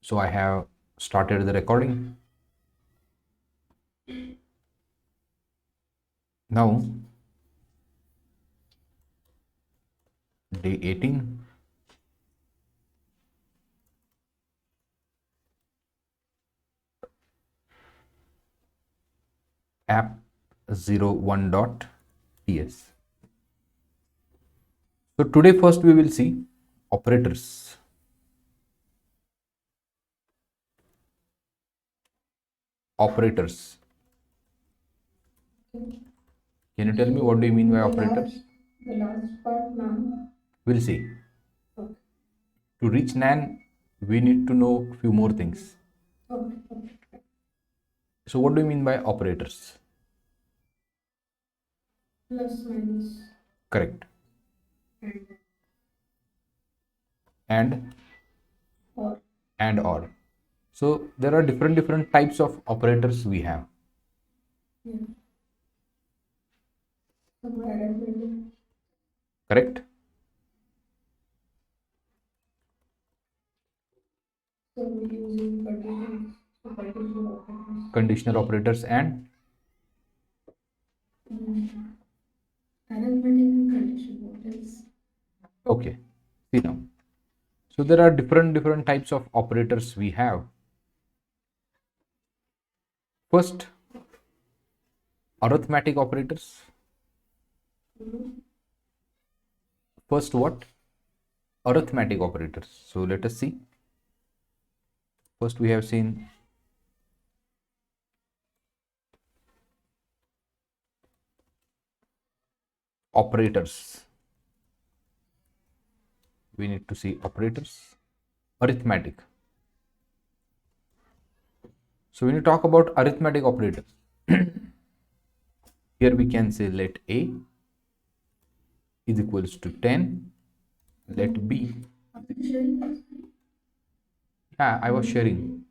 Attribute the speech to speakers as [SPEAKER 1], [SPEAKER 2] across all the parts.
[SPEAKER 1] So I have started the recording. Now, day 18. app01.ts. So today first we will see operators. Operators. Can you tell me what do you mean by operators?
[SPEAKER 2] The last part, ma'am.
[SPEAKER 1] We'll see.
[SPEAKER 2] Okay.
[SPEAKER 1] To reach NaN, we need to know few more things.
[SPEAKER 2] Okay. Okay.
[SPEAKER 1] So what do you mean by operators?
[SPEAKER 2] Plus, minus,
[SPEAKER 1] Correct.
[SPEAKER 2] and
[SPEAKER 1] And
[SPEAKER 2] or.
[SPEAKER 1] and or. So there are different types of operators we have.
[SPEAKER 2] Yeah. Some arithmetic.
[SPEAKER 1] Correct?
[SPEAKER 2] So we're using conditions. So conditional operators.
[SPEAKER 1] Conditional operators and
[SPEAKER 2] Arithmetic and condition. What else?
[SPEAKER 1] okay. See now. So there are different types of operators we have. First, arithmetic operators. First, what? Arithmetic operators. So let us see. First, we have seen operators. We need to see operators. Arithmetic. So when you talk about arithmetic operators, here we can say let A is equals to 10. Let B.
[SPEAKER 2] Are you sharing this?
[SPEAKER 1] Yeah, I was sharing.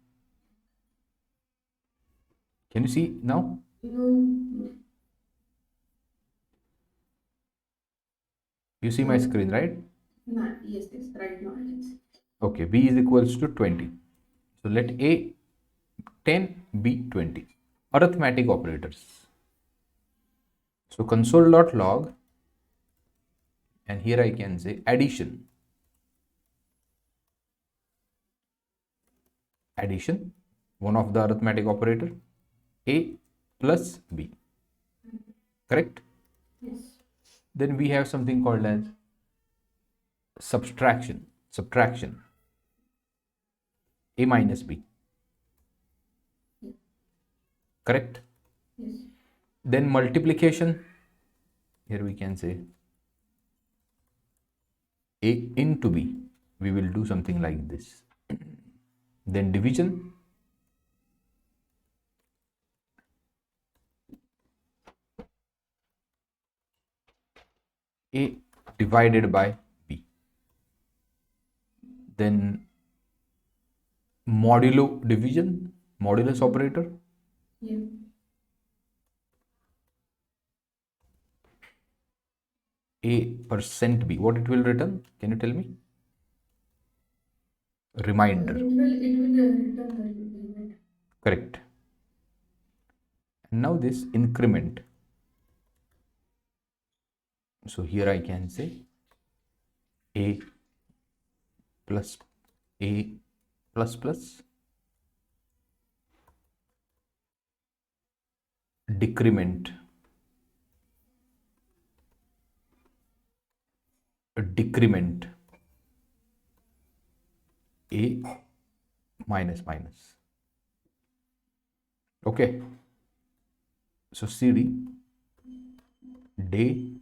[SPEAKER 1] Can you see now?
[SPEAKER 2] No.
[SPEAKER 1] You see my screen, right?
[SPEAKER 2] Not. Yes. Yes. Right now I can see.
[SPEAKER 1] Okay, B is equals to 20. So let A 10, B 20. Arithmetic operators. So console.log, and here I can say addition. Addition, one of the arithmetic operator, A plus B. Correct?
[SPEAKER 2] Yes.
[SPEAKER 1] Then we have something called as subtraction. Subtraction. A minus B. Correct?
[SPEAKER 2] Yes.
[SPEAKER 1] Then multiplication. Here we can say A into B. We will do something like this. Then division. A divided by B. Then modulo division, modulus operator.
[SPEAKER 2] Yeah.
[SPEAKER 1] A percent B. What it will return? Can you tell me? Reminder.
[SPEAKER 2] It will return the limit.
[SPEAKER 1] Correct. And now this increment. So here I can say A plus A plus plus decrement. A decrement. A minus minus. Okay. So CD day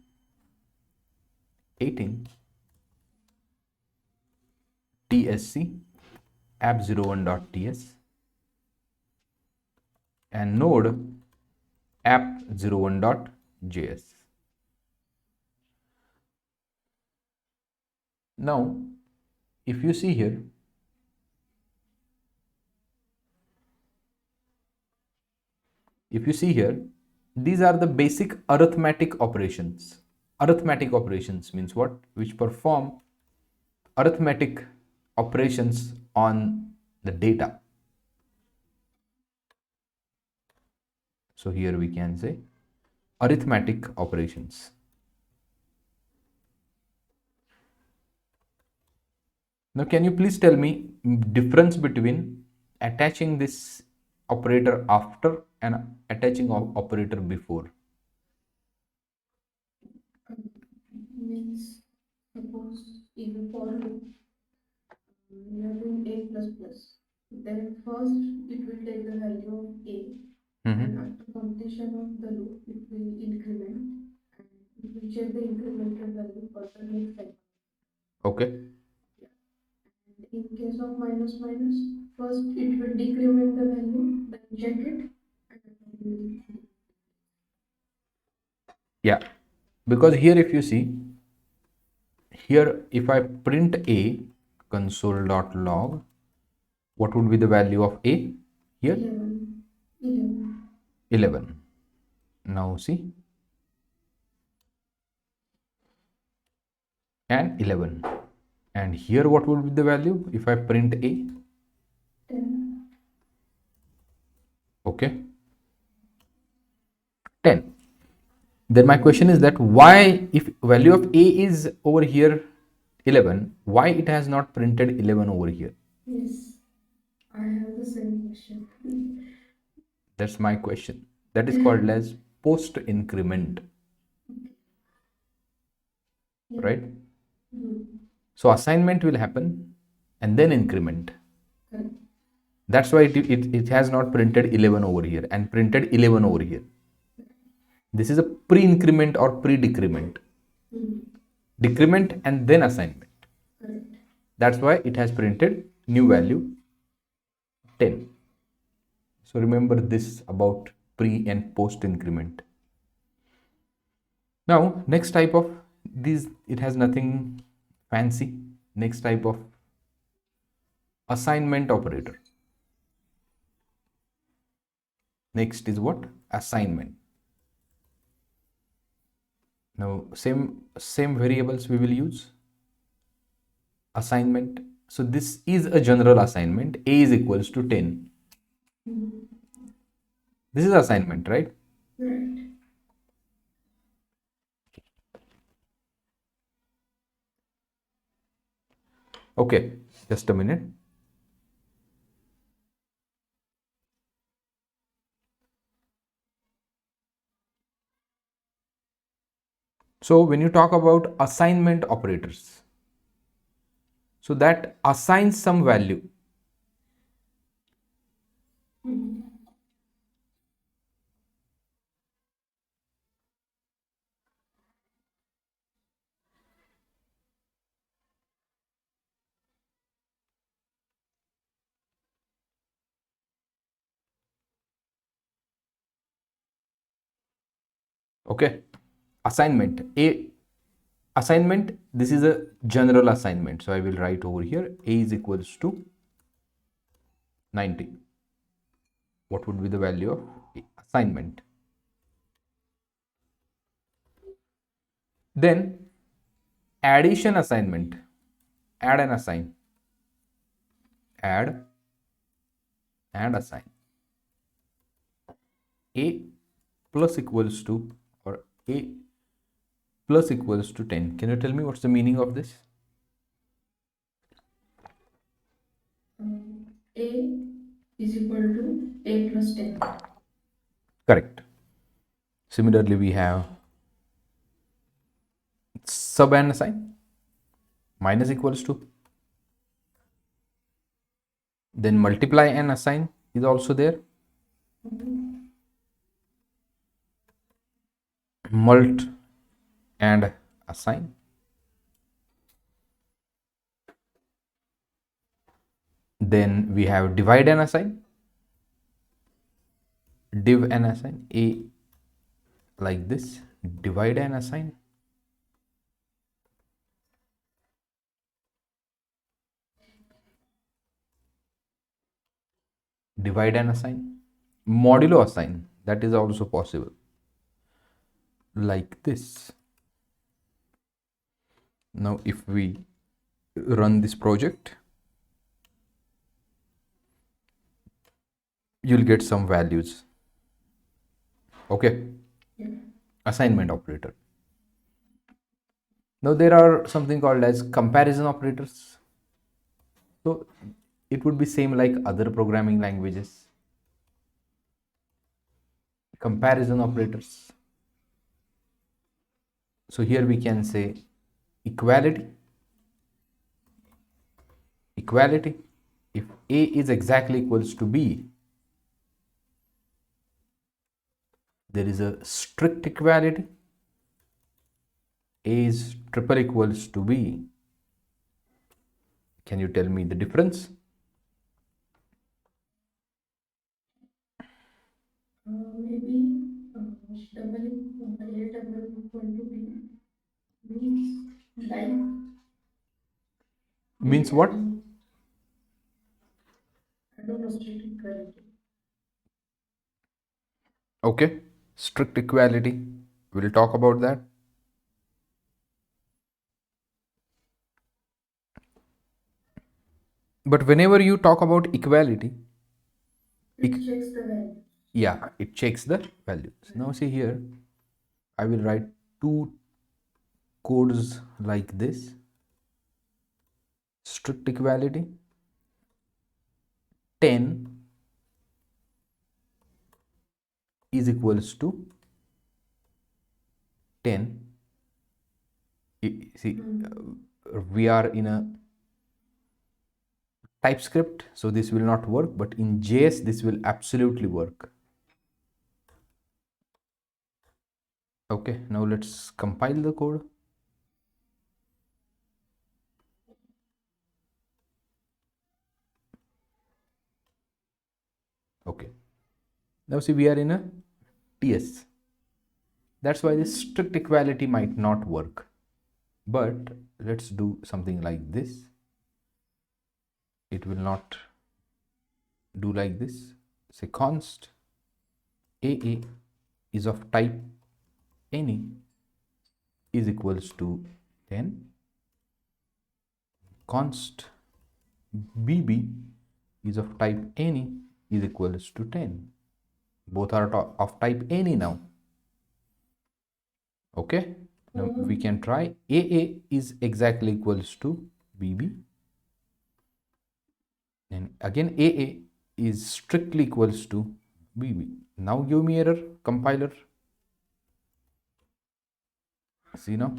[SPEAKER 1] 18 TSC app01.ts and node app01.js. Now, if you see here, these are the basic arithmetic operations. Arithmetic operations means what? Which perform arithmetic operations on the data. So here we can say arithmetic operations. Now, can you please tell me difference between attaching this operator after and attaching operator before?
[SPEAKER 2] Means suppose in a for loop we are doing a plus plus. Then first it will take the value of a, and after completion of the loop it will increment, and it will check the incremental value for the next cycle.
[SPEAKER 1] Okay.
[SPEAKER 2] In case of minus minus, first it will decrement the value, then check it, and
[SPEAKER 1] Yeah. Because here if you see, here if I print a console.log, what would be the value of a here?
[SPEAKER 2] 11, 11.
[SPEAKER 1] 11. Now see, and 11. And here what would be the value if I print a?
[SPEAKER 2] 10.
[SPEAKER 1] Okay, 10. Then my question is that why, if value of a is over here 11, why it has not printed 11 over here?
[SPEAKER 2] Yes, I have the same question.
[SPEAKER 1] That's my question. That is called as post increment,
[SPEAKER 2] Yeah.
[SPEAKER 1] right?
[SPEAKER 2] Good.
[SPEAKER 1] So assignment will happen and then increment.
[SPEAKER 2] Correct.
[SPEAKER 1] That's why it has not printed 11 over here and printed 11 over here. This is a pre-increment or pre-decrement. Decrement and then assignment.
[SPEAKER 2] Correct.
[SPEAKER 1] That's why it has printed new value 10. So remember this about pre and post increment. Now, next type of these, it has nothing fancy. Next type of assignment operator. Next is what? Assignment. Now, same variables we will use. Assignment. So this is a general assignment. A is equals to 10. This is assignment, right?
[SPEAKER 2] Right.
[SPEAKER 1] Okay, just a minute. So when you talk about assignment operators, so that assigns some value. Okay, assignment. Assignment, this is a general assignment. So I will write over here a is equals to 90. What would be the value of assignment? Then addition assignment. Add and assign. Add and assign. A plus equals to, or a plus equals to 10. Can you tell me what's the meaning of this?
[SPEAKER 2] A is equal to a plus 10.
[SPEAKER 1] Correct. Similarly, we have sub and assign. Minus equals to. Then multiply and assign is also there. Mult and assign. Then we have divide and assign. Div and assign. A like this. Divide and assign. Divide and assign. Modulo assign. That is also possible. Like this. Now if we run this project, you'll get some values. Okay,
[SPEAKER 2] Yeah.
[SPEAKER 1] assignment operator. Now there are something called as comparison operators. So it would be same like other programming languages. Comparison operators. So here we can say equality. Equality. If A is exactly equals to B, there is a strict equality. A is triple equals to B. Can you tell me the difference?
[SPEAKER 2] Maybe double A double equal to B means like
[SPEAKER 1] Means
[SPEAKER 2] maybe
[SPEAKER 1] what?
[SPEAKER 2] I don't know strict equality.
[SPEAKER 1] Okay, strict equality. We'll talk about that. But whenever you talk about equality,
[SPEAKER 2] It checks the value.
[SPEAKER 1] yeah, it checks the values. Now see here, I will write two codes like this. Strict equality 10 is equals to 10. See, we are in a TypeScript, so this will not work, but in JS this will absolutely work. Okay, now let's compile the code. Okay, now see, we are in a TS. That's why this strict equality might not work. But let's do something like this. It will not do like this. Say const AA is of type any is equals to 10. Const BB is of type any is equals to 10. Both are of type any now. Okay, now we can try. AA is exactly equals to BB, and again AA is strictly equals to BB. Now give me error, compiler. See now.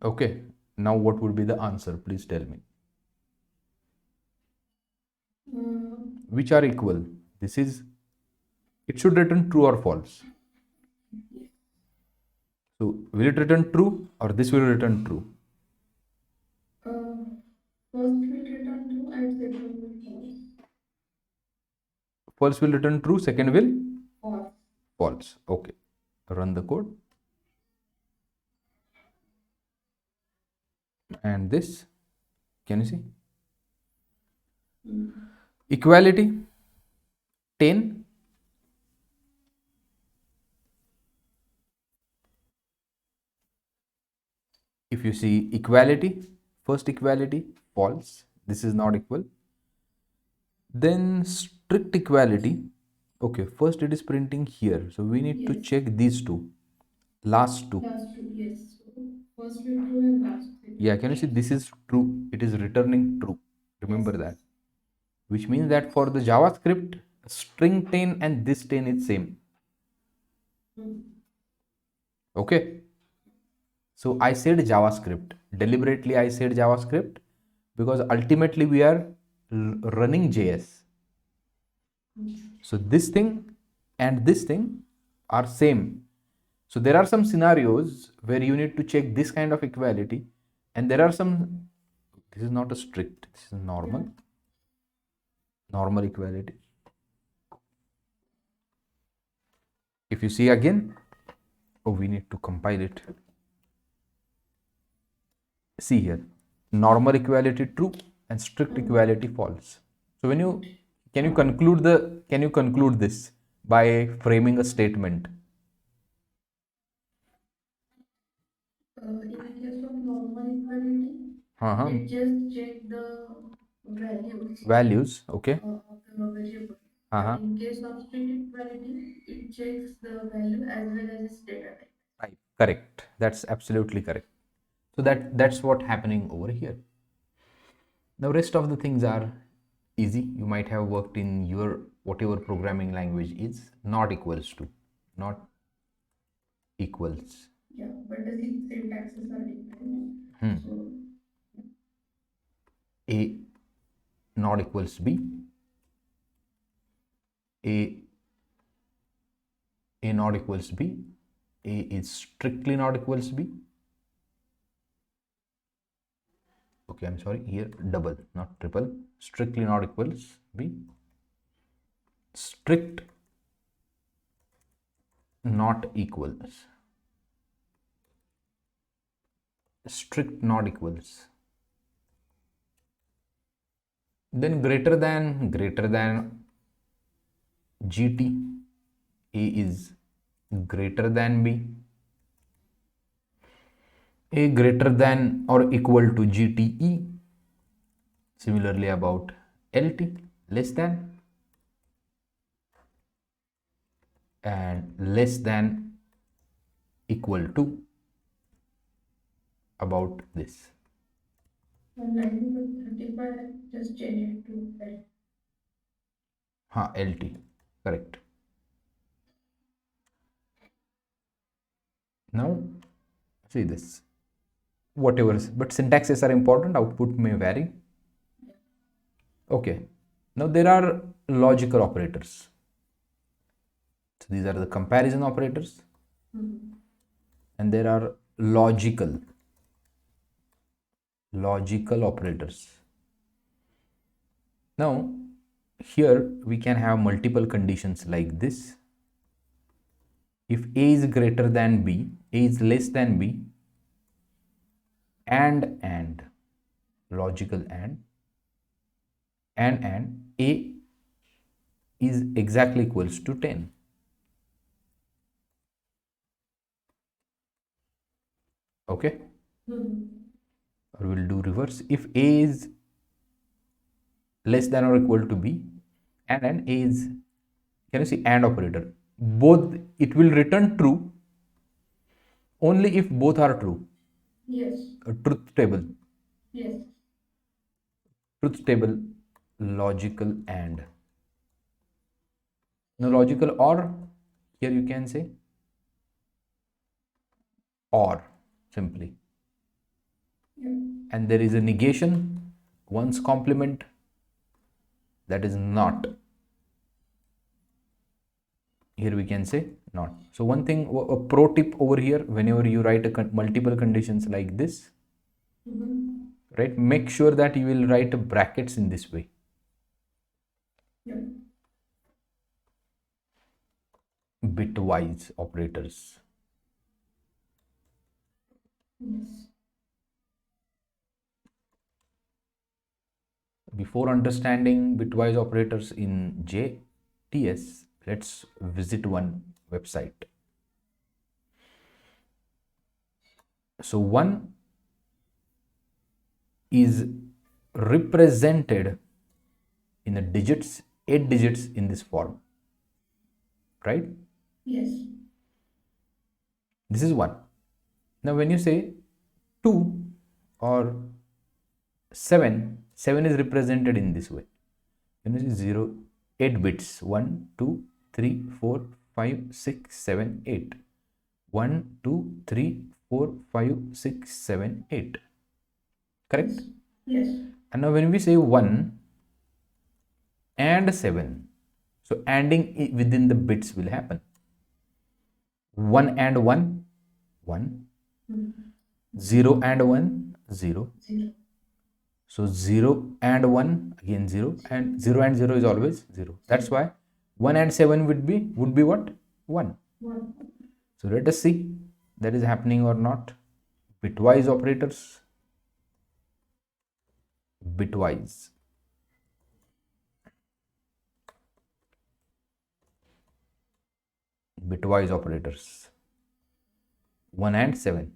[SPEAKER 1] Okay, now what would be the answer? Please tell me. Which are equal? This is, it should return true or false. So will it return true or this will return true?
[SPEAKER 2] First will return true and second will false.
[SPEAKER 1] False will return true, second will
[SPEAKER 2] False.
[SPEAKER 1] false. Okay, run the code. And this, can you see? Equality 10. If you see equality, first equality false, this is not equal. Then strict equality, okay, first it is printing here, so we need to check these two, last two.
[SPEAKER 2] Last two, yes. So first will true and last will
[SPEAKER 1] Yeah, can you see this is true, it is returning true, remember that, which means that for the JavaScript string 10 and this 10 is same. Okay, so I said JavaScript, deliberately I said JavaScript because ultimately we are running JS. So this thing and this thing are same. So there are some scenarios where you need to check this kind of equality, and there are some, this is not a strict, this is normal, normal equality. If you see again, oh, we need to compile it. See here, normal equality true and strict equality false. So when you, can you conclude this by framing a statement?
[SPEAKER 2] in case of normal equality,
[SPEAKER 1] Uh-huh.
[SPEAKER 2] it just check the
[SPEAKER 1] values, okay.
[SPEAKER 2] of the variable.
[SPEAKER 1] Uh-huh.
[SPEAKER 2] In case of strict equality, it checks the value as well as its data type.
[SPEAKER 1] Right, correct, that's absolutely correct. So that's what happening over here. Now rest of the things are easy. You might have worked in your whatever programming language is not equals to, not equals.
[SPEAKER 2] Yeah, but the syntaxes are different. So
[SPEAKER 1] A not equals B, A not equals B, A is strictly not equals B. Okay, I'm sorry, here double, not triple. Strictly not equals B. Strict not equals. Strict not equals. Then greater than GT. A is greater than B. A greater than or equal to GTE. Similarly about LT, less than and less than equal to about this.
[SPEAKER 2] and 1935 just change it to L.
[SPEAKER 1] LT, correct. Now see this, whatever, but syntaxes are important, output may vary. Okay, now there are logical operators. So these are the comparison operators. And there are logical operators. Now here we can have multiple conditions like this. If A is greater than B, A is less than B, and logical and A is exactly equals to 10. Okay, or we'll do reverse. If A is less than or equal to B and A is, can you see and operator, both, it will return true only if both are true.
[SPEAKER 2] Yes.
[SPEAKER 1] A truth table.
[SPEAKER 2] Yes.
[SPEAKER 1] Truth table, logical and. Now logical or, here you can say or simply.
[SPEAKER 2] Yeah.
[SPEAKER 1] And there is a negation, one's complement, that is not. Here we can say not. So one thing, a pro tip over here, whenever you write multiple conditions like this, right, make sure that you will write brackets in this way.
[SPEAKER 2] Yeah.
[SPEAKER 1] Bitwise operators.
[SPEAKER 2] Yes.
[SPEAKER 1] Before understanding bitwise operators in JTS, let's visit one website. So one is represented in the digits, 8 digits in this form, right?
[SPEAKER 2] Yes.
[SPEAKER 1] This is 1. Now when you say 2 or 7, 7 is represented in this way. When you see 0, 8 bits, 1, 2, 3, 4, 5, 6, 7, 8. 1, 2, 3, 4, 5, 6, 7, 8. Correct?
[SPEAKER 2] Yes.
[SPEAKER 1] And now when we say 1 and 7, so ANDing within the bits will happen. 1 and 1, 1. 0 and 1, 0.
[SPEAKER 2] 0.
[SPEAKER 1] So 0 and 1, again 0, and 0 and 0 is always 0. That's why 1 and 7 would be what? 1.
[SPEAKER 2] 1.
[SPEAKER 1] So let us see that is happening or not. Bitwise operators. Bitwise. Bitwise operators. 1 and 7.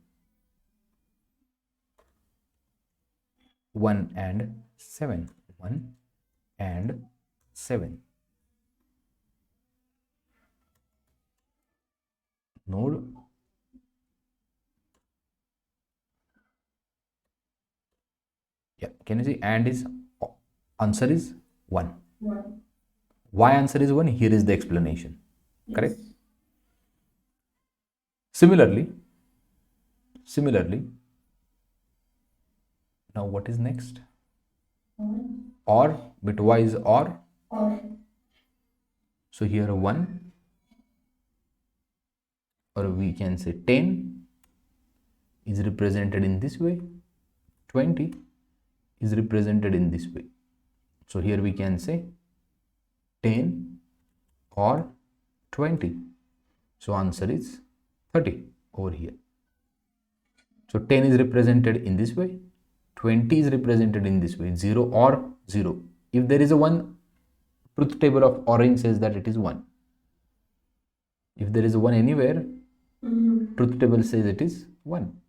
[SPEAKER 1] 1 and 7. 1 and 7. Node yeah, can you see and is answer is 1. Why answer is 1? Here is the explanation. Correct? Similarly, now what is next? Or, bitwise or. So here 1, or we can say 10 is represented in this way, 20 is represented in this way. So here we can say 10 or 20. So answer is 30 over here. So 10 is represented in this way, 20 is represented in this way, 0 or 0. If there is a 1, truth table of orange says that it is 1. If there is a 1 anywhere, truth table says it is 1.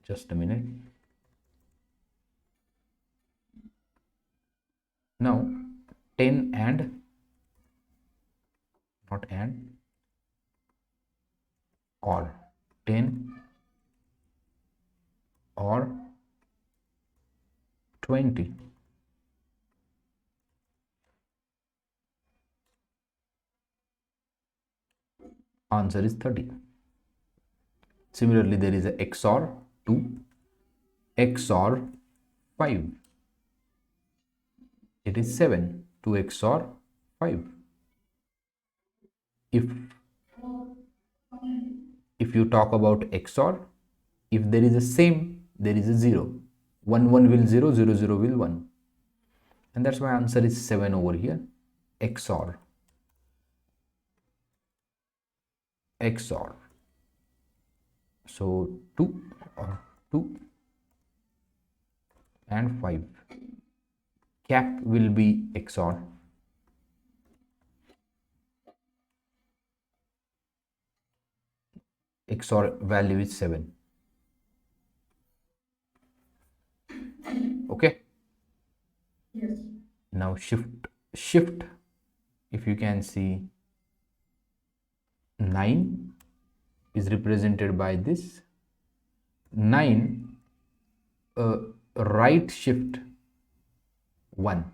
[SPEAKER 1] Just a minute. Now 10 and, not and, or 10 or 20. Answer is 30. Similarly, there is a XOR 2, XOR 5. It is 7. 2 XOR 5. If you talk about XOR, if there is a same, there is a 0. 1 1 will 0, 0 0 will 1. And that's why answer is 7 over here. XOR. XOR. So 2 or 2 and 5. Cap will be XOR. XOR value is 7. Okay.
[SPEAKER 2] Yes.
[SPEAKER 1] Now shift, if you can see, 9 is represented by this 9, right shift 1.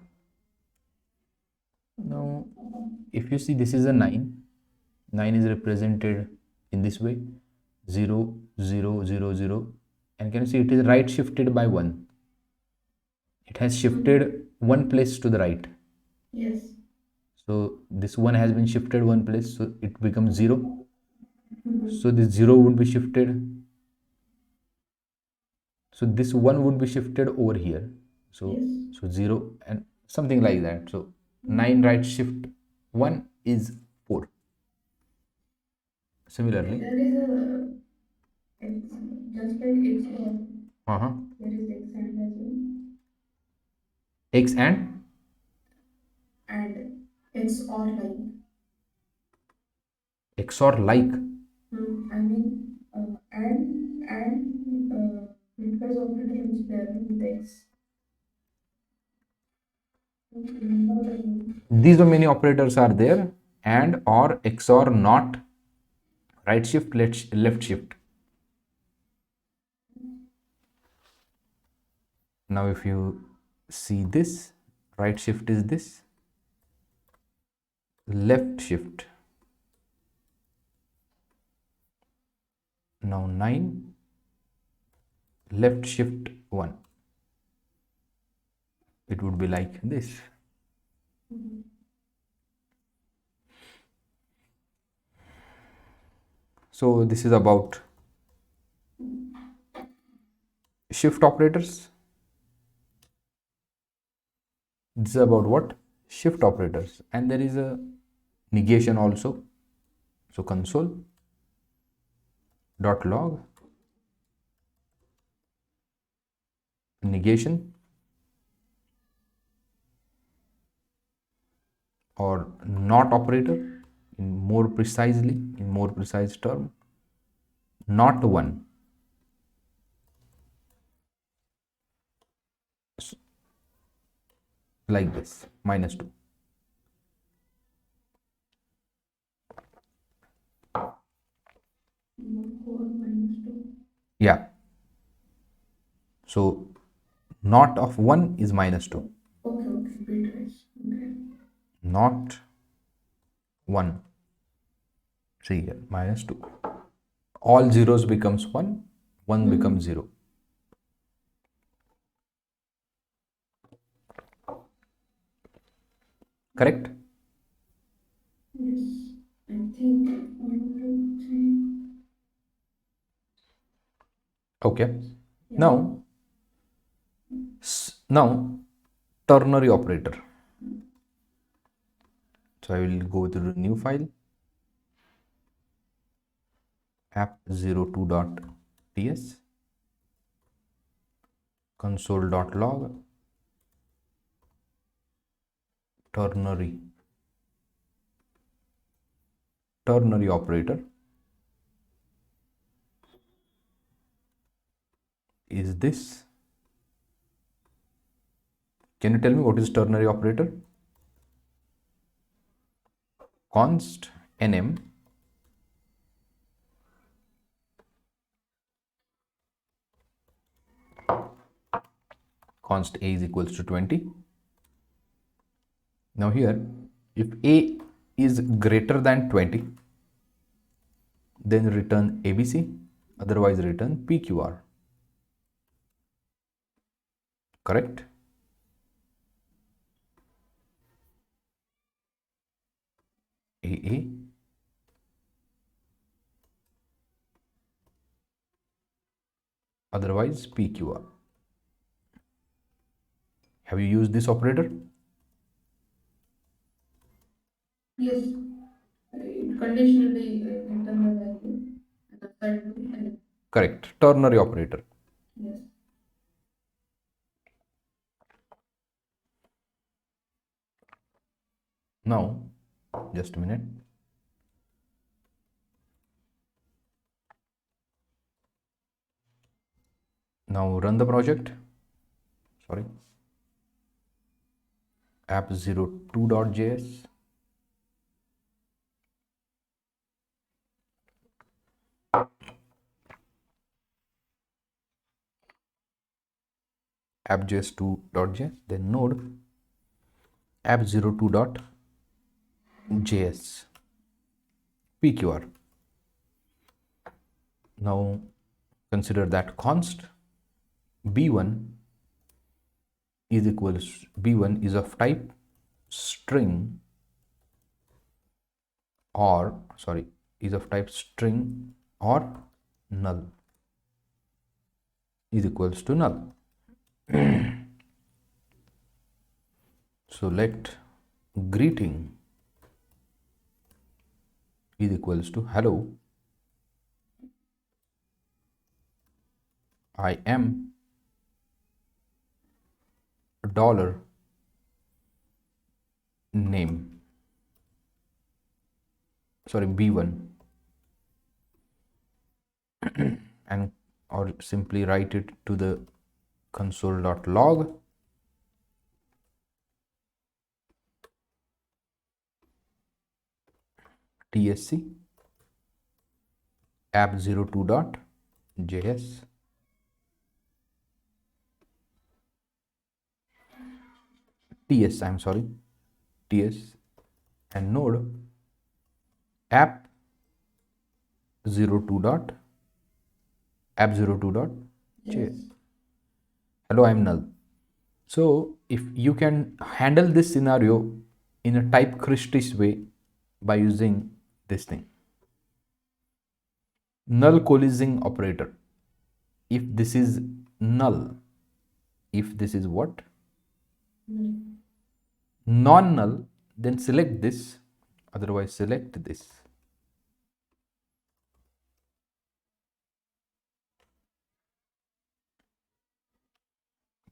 [SPEAKER 1] Now if you see, this is a 9 is represented in this way, 0 0 0 0, and can you see it is right shifted by 1. It has shifted one place to the right.
[SPEAKER 2] Yes.
[SPEAKER 1] So this one has been shifted one place, so it becomes 0. So this 0 would be shifted. So this 1 would be shifted over here. So,
[SPEAKER 2] Yes.
[SPEAKER 1] so 0 and something like that. So 9 right shift 1 is 4. Similarly,
[SPEAKER 2] There is a just like X or there is X and as well.
[SPEAKER 1] X and
[SPEAKER 2] X or like.
[SPEAKER 1] XOR like.
[SPEAKER 2] I mean, bitwise operator is paired with X.
[SPEAKER 1] These are many operators are there, and or XOR not, right shift left shift. Now if you see this, right shift is this, left shift. Now 9 left shift 1. It would be like this. So this is about shift operators. This is about what? Shift operators. And there is a negation also. So console.log negation or not operator, in more precise term, not 1. like this, -2. Yeah. So not of 1 is -2.
[SPEAKER 2] Okay, okay, bitwise. Okay.
[SPEAKER 1] Not 1. See here, -2. All zeros becomes 1, 1 becomes 0. Correct?
[SPEAKER 2] Yes, I think 1, 2, 3.
[SPEAKER 1] Okay.
[SPEAKER 2] Yeah.
[SPEAKER 1] Now ternary operator. So I will go to the new file, app02.ts, console.log, ternary operator is this. Can you tell me what is ternary operator? Const nm const a is equals to 20. Now here, if a is greater than 20, then return abc, otherwise return pqr. Correct? AA, otherwise pqr. Have you used this operator?
[SPEAKER 2] Yes, it conditionally return the value and assign to n.
[SPEAKER 1] Correct. Ternary operator.
[SPEAKER 2] Yes.
[SPEAKER 1] Now, just a minute. Now run the project. Sorry. app02.js. app.js2.js, then node app02.js pqr. Now consider that const b1 is equals b1 is of type string, or sorry, is of type string or null, is equals to null. So let greeting is equals to hello, I am dollar name, sorry, b1, and or simply write it to the console.log tsc app02.js ts, I'm sorry, ts, and node app02.js.
[SPEAKER 2] Yes.
[SPEAKER 1] Hello, I'm null. So if you can handle this scenario in a Typescript way by using this thing, null coalescing operator. If this is null, if this is what? Non-null, then select this, otherwise select this.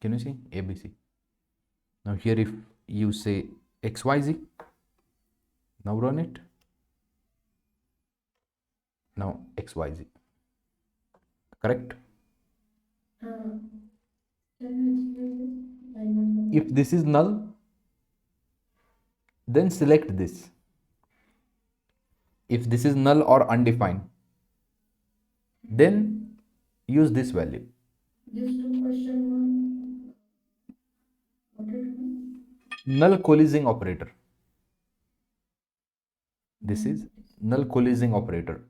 [SPEAKER 1] Can you see ABC? Now here if you say XYZ, now run it. Now XYZ. Correct?
[SPEAKER 2] Can you explain this?
[SPEAKER 1] If this is null, Then select this. If this is null or undefined, then use this value.
[SPEAKER 2] These two question mark, what it mean?
[SPEAKER 1] Null coalescing operator. This is null coalescing operator.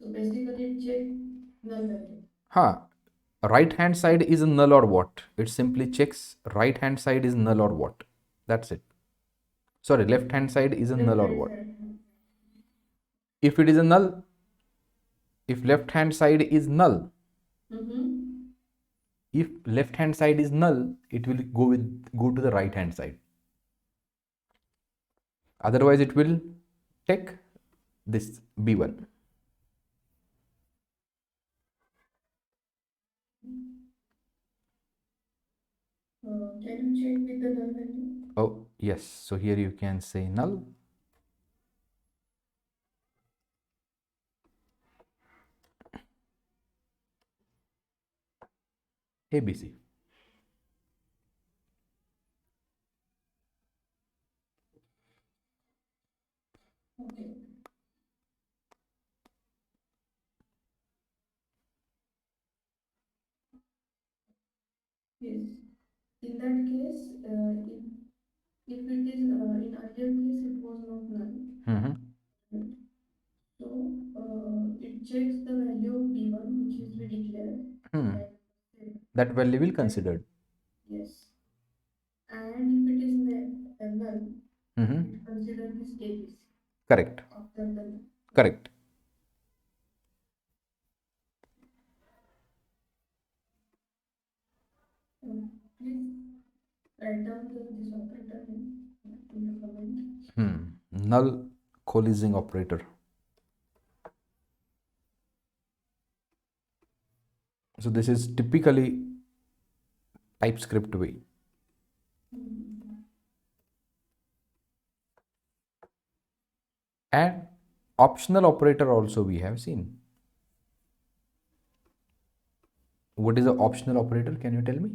[SPEAKER 2] So basically it check null value.
[SPEAKER 1] Huh. Right hand side is null or what? It simply checks right hand side is null or what. That's it. Sorry, left hand side is a null
[SPEAKER 2] Left
[SPEAKER 1] or
[SPEAKER 2] hand
[SPEAKER 1] what.
[SPEAKER 2] side.
[SPEAKER 1] If it is a null, if left hand side is null,
[SPEAKER 2] Mm-hmm.
[SPEAKER 1] if left hand side is null, it will go to the right hand side. Otherwise, it will check this B1.
[SPEAKER 2] Can you check with the null value?
[SPEAKER 1] Oh, yes. So here you can say null. ABC.
[SPEAKER 2] Okay. Yes. In that case, if it is in earlier case it was not null.
[SPEAKER 1] Mm-hmm.
[SPEAKER 2] Right? So it checks the value of B1 which is we declared.
[SPEAKER 1] Hmm.
[SPEAKER 2] And
[SPEAKER 1] That value will
[SPEAKER 2] that,
[SPEAKER 1] considered.
[SPEAKER 2] yes. And if it is null,
[SPEAKER 1] Mm-hmm.
[SPEAKER 2] it consider this ABC
[SPEAKER 1] Correct.
[SPEAKER 2] after the null.
[SPEAKER 1] Correct.
[SPEAKER 2] Please write down this operator in the comment.
[SPEAKER 1] Null coalescing operator. So this is typically TypeScript way. And optional operator also we have seen. What is the optional operator? Can you tell me?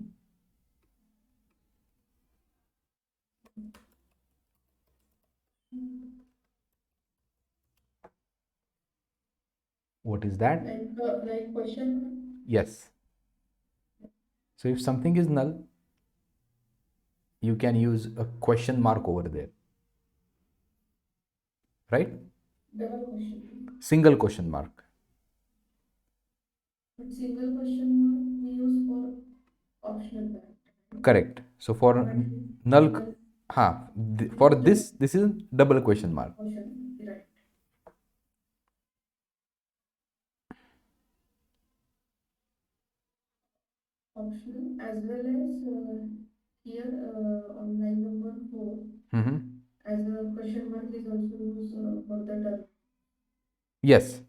[SPEAKER 1] What is that?
[SPEAKER 2] Like question mark?
[SPEAKER 1] Yes. So if something is null, you can use a question mark over there, right?
[SPEAKER 2] Double question.
[SPEAKER 1] Single question mark.
[SPEAKER 2] But single question mark we use for optional parameter. Right?
[SPEAKER 1] Correct. So for
[SPEAKER 2] But
[SPEAKER 1] null,
[SPEAKER 2] null,
[SPEAKER 1] for
[SPEAKER 2] it is
[SPEAKER 1] this is double question mark.
[SPEAKER 2] question, right? Optional as well as here on line number 4
[SPEAKER 1] Mm-hmm.
[SPEAKER 2] as a question mark is also used for the term.
[SPEAKER 1] Yes.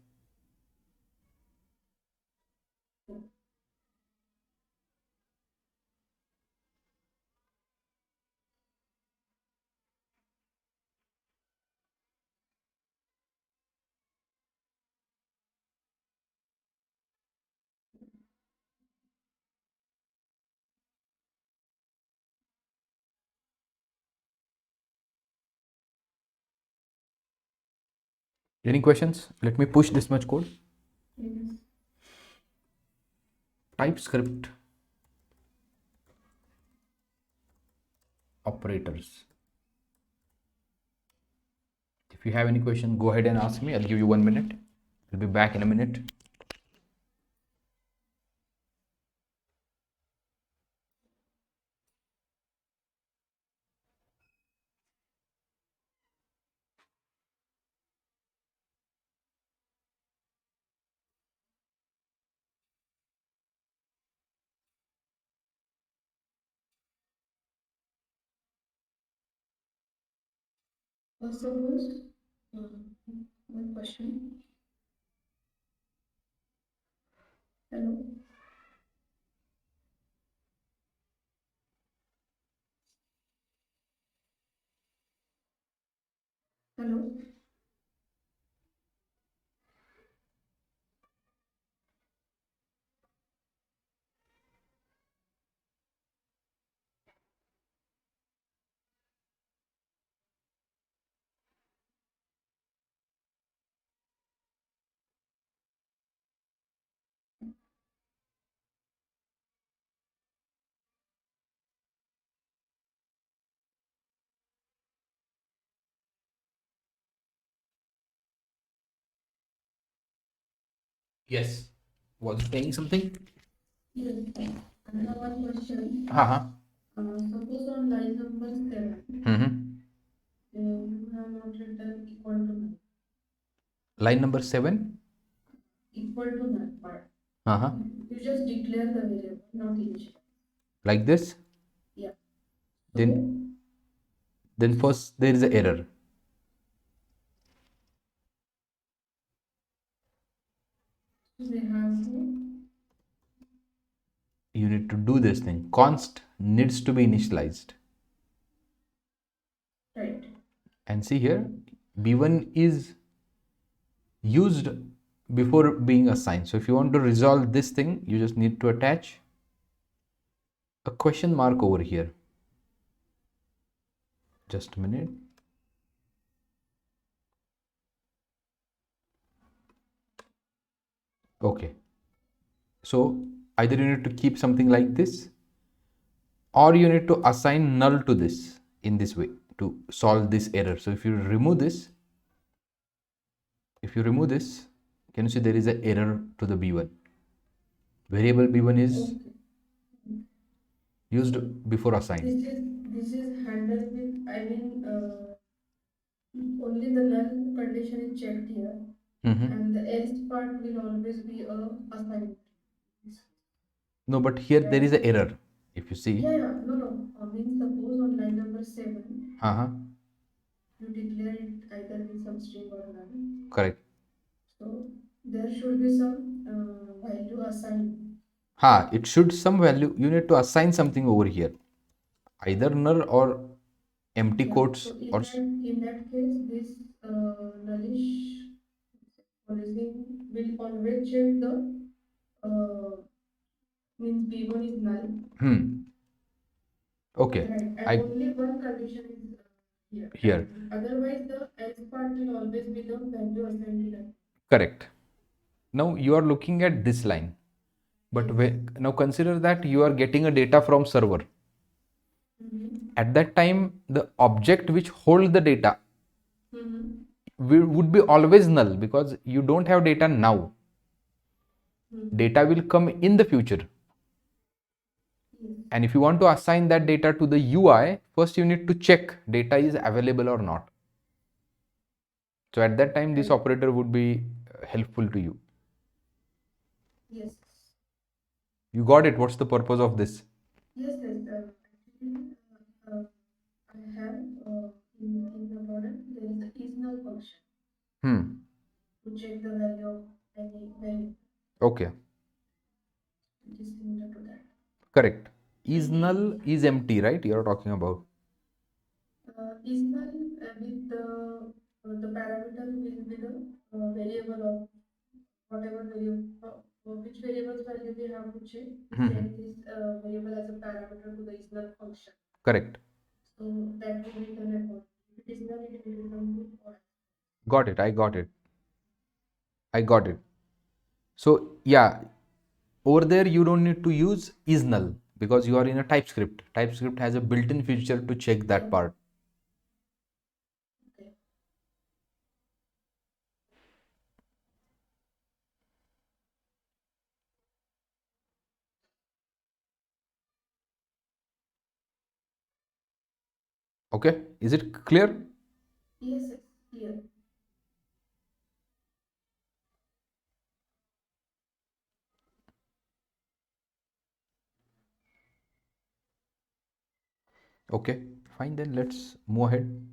[SPEAKER 1] Any questions? Let me push this much code.
[SPEAKER 2] Yes.
[SPEAKER 1] TypeScript operators. If you have any question, go ahead and ask me. I'll give you 1 minute. I'll be back in a minute.
[SPEAKER 2] Suppose one question. Hello. Hello.
[SPEAKER 1] Yes. Was it saying something?
[SPEAKER 2] Yes, I have one question.
[SPEAKER 1] Uh-huh.
[SPEAKER 2] Suppose on line number 7,
[SPEAKER 1] Mm-hmm.
[SPEAKER 2] you have not written equal to null.
[SPEAKER 1] Line number 7.
[SPEAKER 2] Equal to null part.
[SPEAKER 1] Uh-huh.
[SPEAKER 2] You just declare the variable, not initialize.
[SPEAKER 1] Like this.
[SPEAKER 2] Yeah. So
[SPEAKER 1] Then first there is an error.
[SPEAKER 2] we have to
[SPEAKER 1] You need to do this thing. Const needs to be initialized.
[SPEAKER 2] right.
[SPEAKER 1] And see here, b1 is used before being assigned. So if you want to resolve this thing, you just need to attach a question mark over here. Just a minute. Okay. So either you need to keep something like this, or you need to assign null to this in this way to solve this error. So if you remove this, can you see there is an error to the b1? Variable b1 is
[SPEAKER 2] Okay.
[SPEAKER 1] used
[SPEAKER 2] So
[SPEAKER 1] before assigned.
[SPEAKER 2] this is handled with, I mean, only the null condition is checked here,
[SPEAKER 1] Mm-hmm.
[SPEAKER 2] and the else part will always be a assignment.
[SPEAKER 1] No, but here there is
[SPEAKER 2] Right?
[SPEAKER 1] an error. If you see,
[SPEAKER 2] Yeah, no, no. I mean, suppose on line number 7,
[SPEAKER 1] uh-huh,
[SPEAKER 2] you declare it either with some string or null.
[SPEAKER 1] correct.
[SPEAKER 2] So there should be some value assigned.
[SPEAKER 1] It should some value. You need to assign something over here, either null or empty
[SPEAKER 2] Yeah.
[SPEAKER 1] quotes
[SPEAKER 2] So
[SPEAKER 1] or
[SPEAKER 2] in that case, this nullish policing will always check the means B1 is null.
[SPEAKER 1] okay.
[SPEAKER 2] Right, and
[SPEAKER 1] I
[SPEAKER 2] only one condition is here,
[SPEAKER 1] here
[SPEAKER 2] and otherwise the else part will always be the value assigned to that.
[SPEAKER 1] correct. Now you are looking at this line, but
[SPEAKER 2] Yes.
[SPEAKER 1] now consider that you are getting a data from server.
[SPEAKER 2] Mm-hmm.
[SPEAKER 1] At that time, the object which hold the data
[SPEAKER 2] Mm-hmm.
[SPEAKER 1] would be always null because you don't have data now.
[SPEAKER 2] Mm-hmm.
[SPEAKER 1] Data will come in the future.
[SPEAKER 2] Yes.
[SPEAKER 1] And if you want to assign that data to the UI, first you need to check data is available or not. So at that time, this
[SPEAKER 2] And
[SPEAKER 1] operator would be helpful to you.
[SPEAKER 2] yes,
[SPEAKER 1] You got it? What's the purpose of this?
[SPEAKER 2] yes, yes. Actually, I have in the model there is a is null function
[SPEAKER 1] Hmm.
[SPEAKER 2] to check the value of any value,
[SPEAKER 1] Okay.
[SPEAKER 2] which is similar to that.
[SPEAKER 1] Correct. Is null is empty, right? You're talking about.
[SPEAKER 2] Is null with the parameter will be the variable of whatever variable, which variables value we have to check. We
[SPEAKER 1] Hmm.
[SPEAKER 2] send this variable as a parameter to the is null function.
[SPEAKER 1] Correct.
[SPEAKER 2] So that will return a point. If it is null, it will return to false.
[SPEAKER 1] Got it. I got it. I got it. So yeah, over there you don't need to use is null because you are in a TypeScript. TypeScript has a built-in feature to check that
[SPEAKER 2] Yeah.
[SPEAKER 1] part.
[SPEAKER 2] Okay.
[SPEAKER 1] Okay. Is it clear?
[SPEAKER 2] Yes, yes, clear.
[SPEAKER 1] Okay. Fine. Then let's move ahead.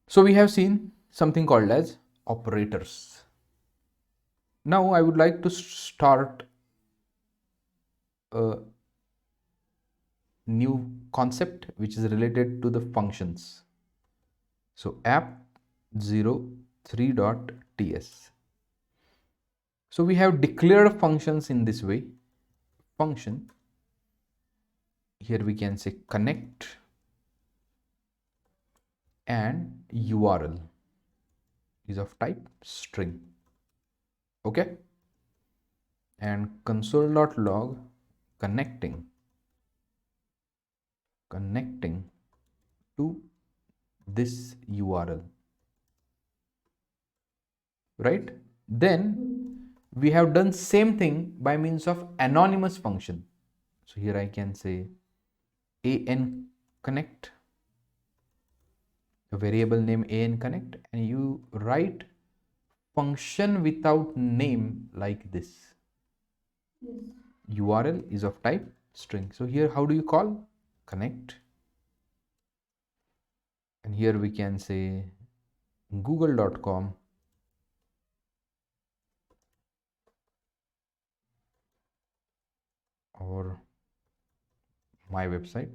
[SPEAKER 1] So we have seen something called as operators. Now I would like to start a new concept which is related to the functions. So app03.ts. So we have declared functions in this way. Function, here we can say connect and URL is of type string. Okay. And console.log connecting to this URL, right? Then we have done same thing by means of anonymous function. So here I can say an connect, a variable name an connect, and you write function without name like this.
[SPEAKER 2] Yes.
[SPEAKER 1] URL is of type string. So here how do you call? Connect. And here we can say google.com or my website.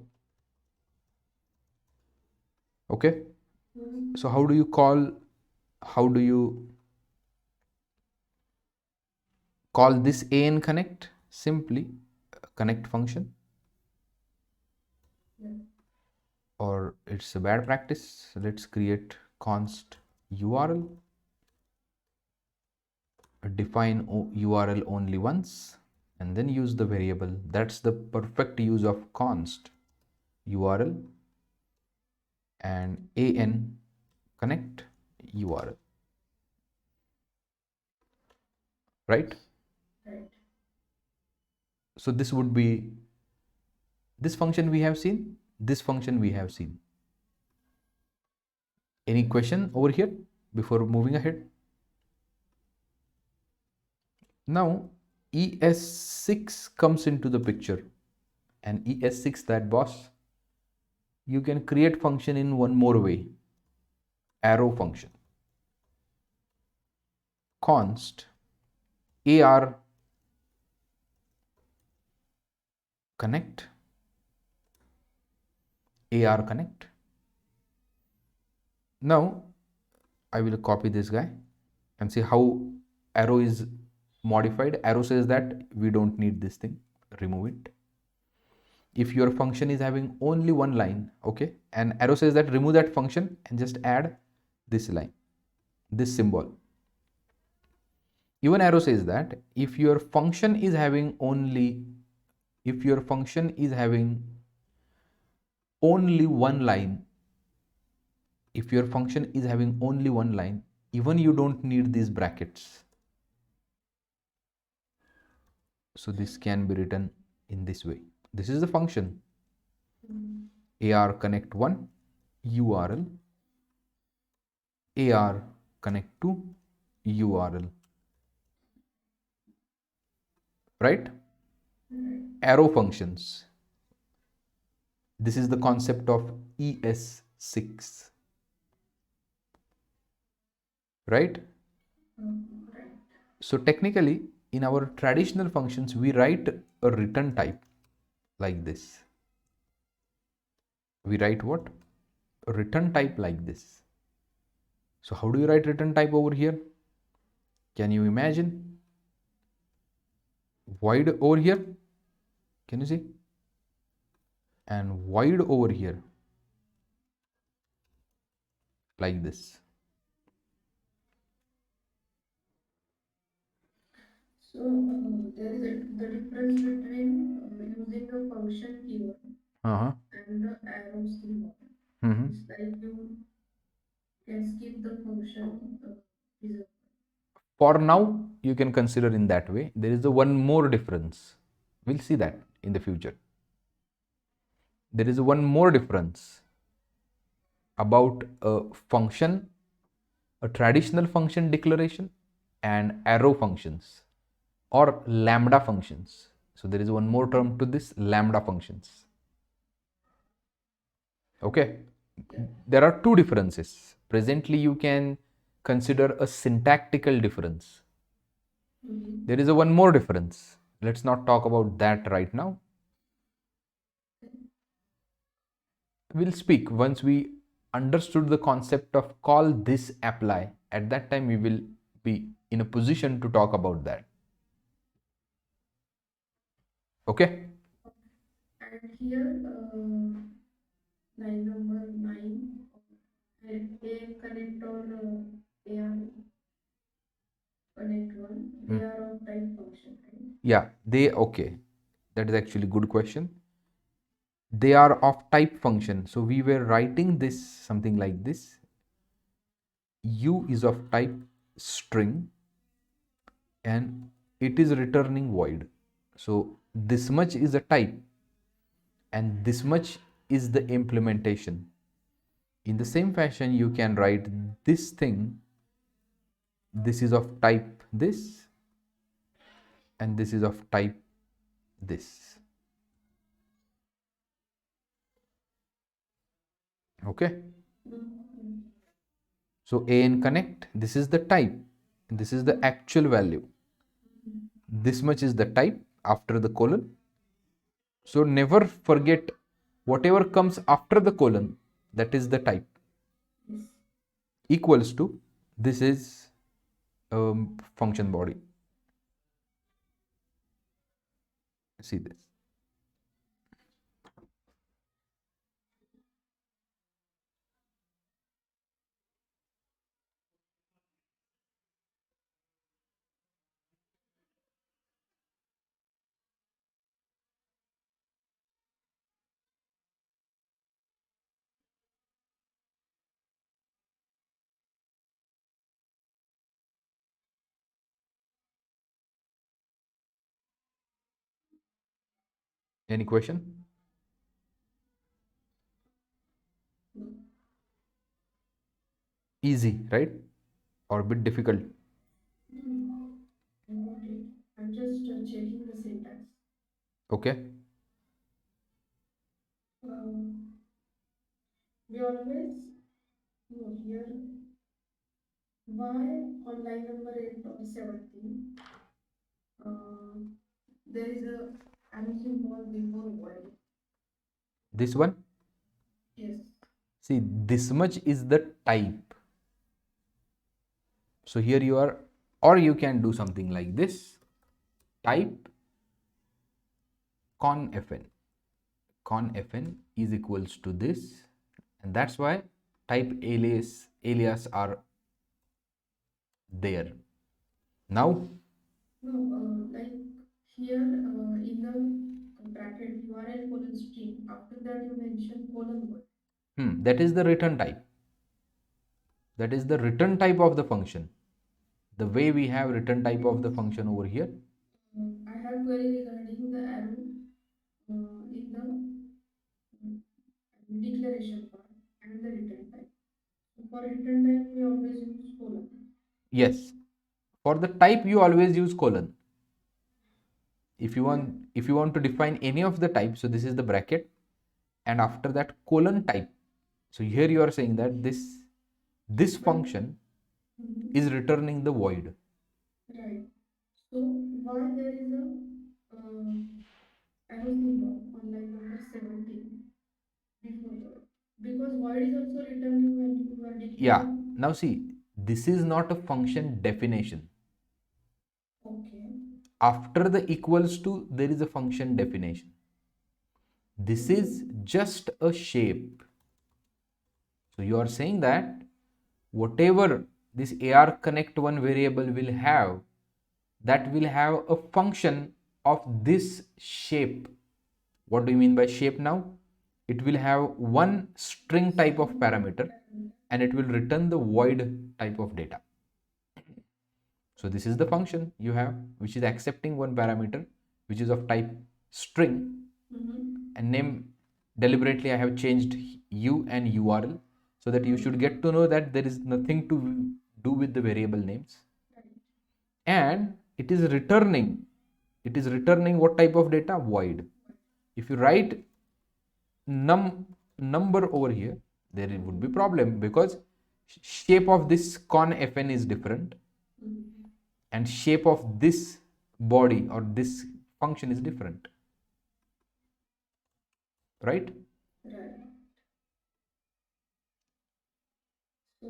[SPEAKER 1] Okay. So how do you call this an connect? Simply connect function.
[SPEAKER 2] Yeah.
[SPEAKER 1] Or it's a bad practice. Let's create const URL, define URL only once, and then use the variable. That's the perfect use of const URL and an connect URL. Right?
[SPEAKER 2] Right.
[SPEAKER 1] So this would be this function we have seen, this function we have seen. Any question over here before moving ahead? Now ES6 comes into the picture, and ES6, that boss, you can create function in one more way. Arrow function. Const AR connect, AR connect. Now I will copy this guy and see how arrow is modified. Arrow says that we don't need this thing, remove it. If your function is having only one line, okay, and arrow says that remove that function and just add this line, this symbol. Even arrow says that if your function is having only one line, if your function is having only one line, even you don't need these brackets. So this can be written in this way. This is the function AR connect 1 URL, AR connect 2 URL, right? Arrow functions. This is the concept of ES6, right?
[SPEAKER 2] Right.
[SPEAKER 1] So technically, in our traditional functions, we write a return type like this. We write what? A return type like this. So how do you write return type over here? Can you imagine? Void over here. Can you see? And void over here. Like this.
[SPEAKER 2] So there is the difference between using the function keyword
[SPEAKER 1] Uh-huh.
[SPEAKER 2] and the arrow symbol.
[SPEAKER 1] Mm-hmm.
[SPEAKER 2] It's like you can skip the function result.
[SPEAKER 1] For now, you can consider in that way. There is a one more difference. We'll see that in the future. There is one more difference about a function, a traditional function declaration, and arrow functions or lambda functions. So there is one more term to this, lambda functions. Okay. There are two differences. Presently, you can consider a syntactical difference. There is a one more difference. Let's not talk about that right now. We'll speak once we understood the concept of call this apply. At that time, we will be in a position to talk about that. Okay.
[SPEAKER 2] And here, line number 9, and A connect or AR connect 1, they are of type function, right?
[SPEAKER 1] Yeah, okay. That is actually a good question. They are of type function. So we were writing this something like this. U is of type string and it is returning void. So this much is a type and this much is the implementation. In the same fashion, you can write this thing, this is of type this, and this is of type this. Okay. So AN connect, this is the type, this is the actual value. This much is the type after the colon. So never forget whatever comes after the colon, that is the type. Equals to, this is function body. See this. Any question? Easy, right? Or a bit difficult?
[SPEAKER 2] I got it. I'm just checking the syntax.
[SPEAKER 1] Okay.
[SPEAKER 2] Um, we always here why on line number 8 or 17 uh, there is a arrow symbol before while.
[SPEAKER 1] This one?
[SPEAKER 2] Yes.
[SPEAKER 1] See, this much is the type. So here you are, or you can do something like this. Type con fn. Con fn is equals to this, and that's why type alias are there. Now,
[SPEAKER 2] No, like here in the bracket URL colon string. After that you mention colon word.
[SPEAKER 1] that is the return type. That is the return type of the function. The way we have return type of the function over here.
[SPEAKER 2] I have query regarding the arrow in the declaration part and the return type. So for return type we always use colon.
[SPEAKER 1] Yes. For the type, you always use colon. If you want to define any of the type, so this is the bracket, and after that colon type. So here you are saying that this function is returning the void.
[SPEAKER 2] Right. So why there is a arrow symbol on line number 17 before the because void is also returning when you are
[SPEAKER 1] Yeah.
[SPEAKER 2] declaring.
[SPEAKER 1] Now see, this is not a function definition.
[SPEAKER 2] Okay.
[SPEAKER 1] After the equals to, there is a function definition. This is just a shape. So you are saying that whatever this AR connect one variable will have, that will have a function of this shape. What do you mean by shape now? It will have one string type of parameter and it will return the void type of data. So this is the function you have, which is accepting one parameter, which is of type string, and name deliberately I have changed u and URL so that you should get to know that there is nothing to do with the variable names. And it is returning what type of data? Void. If you write number over here, there would be problem because shape of this con fn is different and shape of this body or this function is different, right?
[SPEAKER 2] Right. So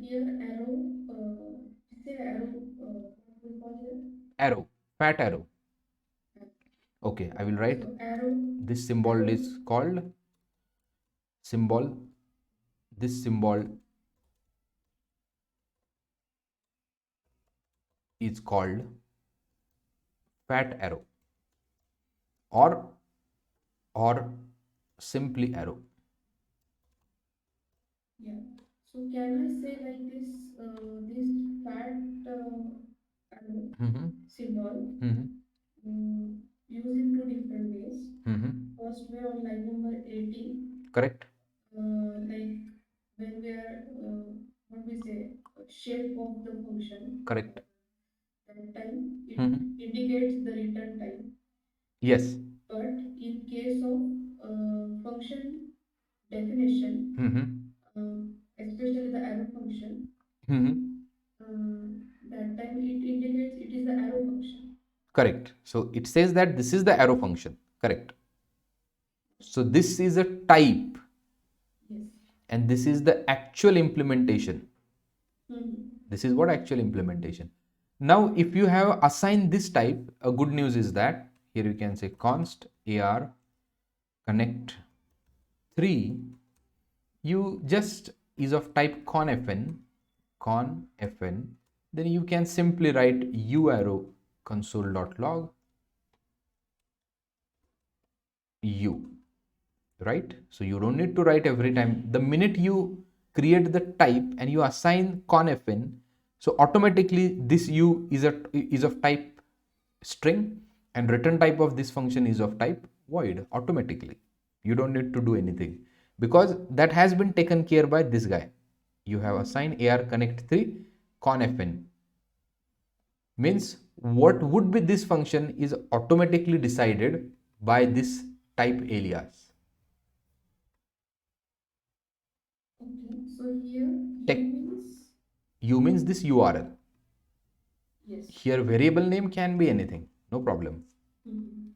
[SPEAKER 2] here arrow, say arrow, what we call here?
[SPEAKER 1] Arrow, fat arrow. Okay, I will write
[SPEAKER 2] So arrow,
[SPEAKER 1] this symbol
[SPEAKER 2] arrow,
[SPEAKER 1] is called symbol, this symbol is called fat arrow or simply arrow.
[SPEAKER 2] yeah. So can I say like this, this fat
[SPEAKER 1] Mm-hmm.
[SPEAKER 2] symbol.
[SPEAKER 1] Mm-hmm.
[SPEAKER 2] Use in two different ways.
[SPEAKER 1] Mm-hmm.
[SPEAKER 2] First way on line number 18,
[SPEAKER 1] Correct.
[SPEAKER 2] like when we are what we say shape of the function.
[SPEAKER 1] Correct.
[SPEAKER 2] That time it
[SPEAKER 1] Mm-hmm.
[SPEAKER 2] indicates the return time.
[SPEAKER 1] Yes.
[SPEAKER 2] But in case of function definition,
[SPEAKER 1] Mm-hmm.
[SPEAKER 2] especially the arrow function,
[SPEAKER 1] Mm-hmm.
[SPEAKER 2] that time it indicates it is the arrow function.
[SPEAKER 1] Correct. So it says that this is the arrow function. Correct. So this is a type,
[SPEAKER 2] Yes.
[SPEAKER 1] and this is the actual implementation.
[SPEAKER 2] Mm-hmm.
[SPEAKER 1] This is what actual implementation. Now, if you have assigned this type, a good news is that here you can say const ar connect 3, you just is of type confn, then you can simply write u arrow console.log u, right? So you don't need to write every time. The minute you create the type and you assign confn, so automatically this u is of type string, and return type of this function is of type void automatically. You don't need to do anything because that has been taken care by this guy. You have assigned ar connect 3 confn, means what would be this function is automatically decided by this type alias.
[SPEAKER 2] Okay. So here
[SPEAKER 1] Tech
[SPEAKER 2] u means
[SPEAKER 1] u means this url.
[SPEAKER 2] yes.
[SPEAKER 1] Here variable name can be anything, no problem.
[SPEAKER 2] Mm-hmm.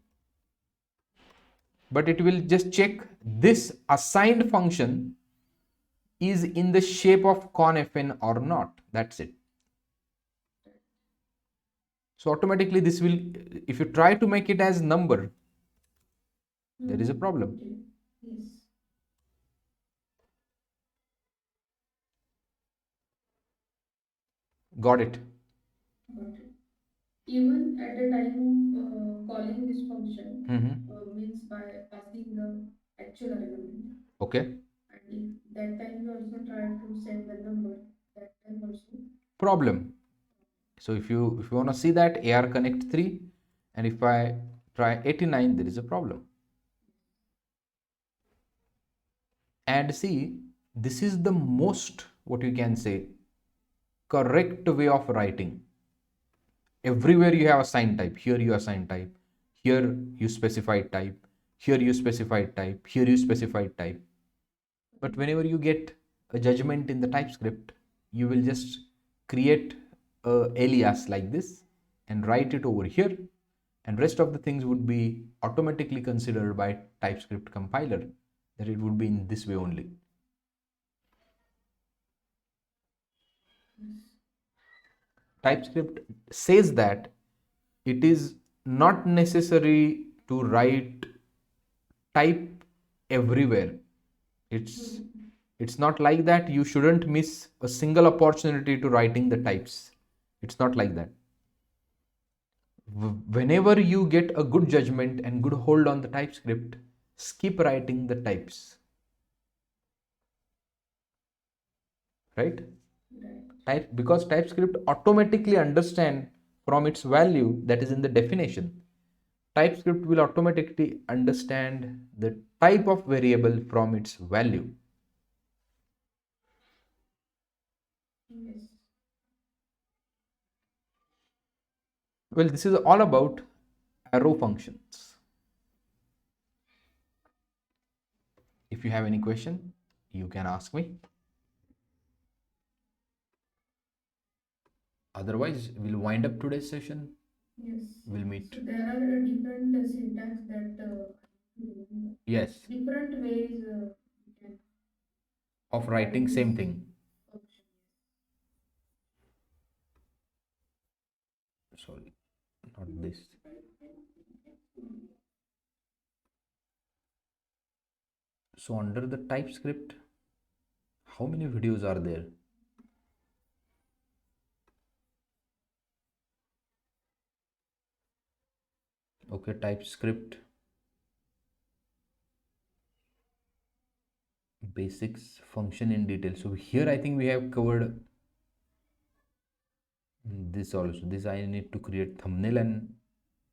[SPEAKER 1] But it will just check this assigned function is in the shape of confn or not. That's it. So automatically this will, if you try to make it as number, there is a problem.
[SPEAKER 2] Okay. Yes.
[SPEAKER 1] Got it?
[SPEAKER 2] Got it. Even at the time of calling this function,
[SPEAKER 1] Mm-hmm.
[SPEAKER 2] means by passing the actual argument,
[SPEAKER 1] Okay.
[SPEAKER 2] and if that time you also try to send the number, that time also.
[SPEAKER 1] Problem. So if you want to see that AR connect 3, and if I try 89, there is a problem. And see, this is the most, what you can say, correct way of writing. Everywhere you have assigned type. Here you assign type. Here you specify type. Here you specify type. Here you specify type. But whenever you get a judgment in the TypeScript, you will just create a alias like this and write it over here, and rest of the things would be automatically considered by TypeScript compiler, that it would be in this way only. TypeScript says that it is not necessary to write type everywhere. It's not like that. You shouldn't miss a single opportunity to writing the types. It's not like that. Whenever you get a good judgment and good hold on the TypeScript, skip writing the types, right? Because TypeScript automatically understand from its value that is in the definition. TypeScript will automatically understand the type of variable from its value.
[SPEAKER 2] Yes.
[SPEAKER 1] Well, this is all about arrow functions. If you have any question, you can ask me. Otherwise, we'll wind up today's session.
[SPEAKER 2] Yes.
[SPEAKER 1] We'll meet.
[SPEAKER 2] So there are different syntax that
[SPEAKER 1] Yes,
[SPEAKER 2] different ways you can
[SPEAKER 1] of writing
[SPEAKER 2] write
[SPEAKER 1] same
[SPEAKER 2] this
[SPEAKER 1] thing.
[SPEAKER 2] function.
[SPEAKER 1] Sorry, not this. So under the TypeScript, how many videos are there? Okay, TypeScript basics function in detail. So here I think we have covered This also, this I need to create thumbnail and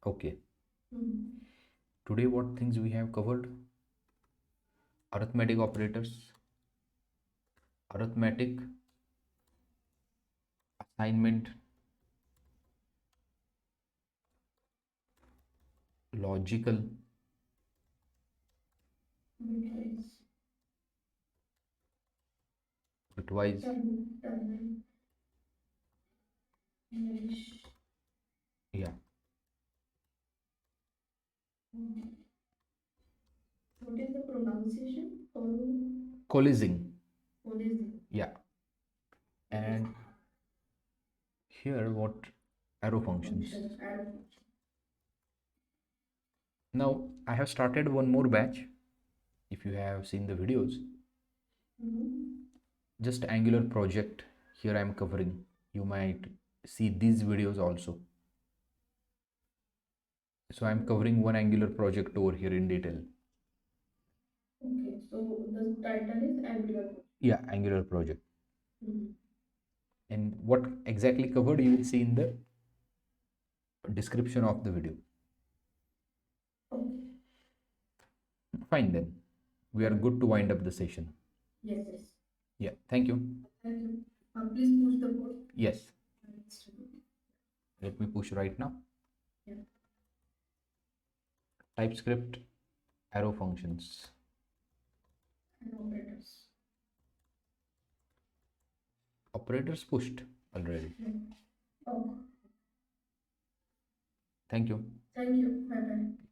[SPEAKER 1] okay. Today what things we have covered? Arithmetic operators, arithmetic, assignment, logical, bitwise, yeah,
[SPEAKER 2] What is the pronunciation?
[SPEAKER 1] coalescing,
[SPEAKER 2] Coalescing.
[SPEAKER 1] yeah. And here what arrow functions.
[SPEAKER 2] Arrow function.
[SPEAKER 1] Now I have started one more batch. If you have seen the videos, just Angular project here I am covering. You might see these videos also. So I'm covering one Angular project over here in detail.
[SPEAKER 2] Okay, so the title is Angular.
[SPEAKER 1] Yeah, Angular project. And what exactly covered you will see in the description of the video.
[SPEAKER 2] Okay.
[SPEAKER 1] Fine then. We are good to wind up the session.
[SPEAKER 2] Yes.
[SPEAKER 1] Yeah, thank you.
[SPEAKER 2] Thank you. Please push the code.
[SPEAKER 1] Yes. Let me push right now.
[SPEAKER 2] Yeah.
[SPEAKER 1] Typescript arrow functions.
[SPEAKER 2] And operators.
[SPEAKER 1] Operators pushed already.
[SPEAKER 2] Oh.
[SPEAKER 1] Thank you.
[SPEAKER 2] Thank you. Bye bye.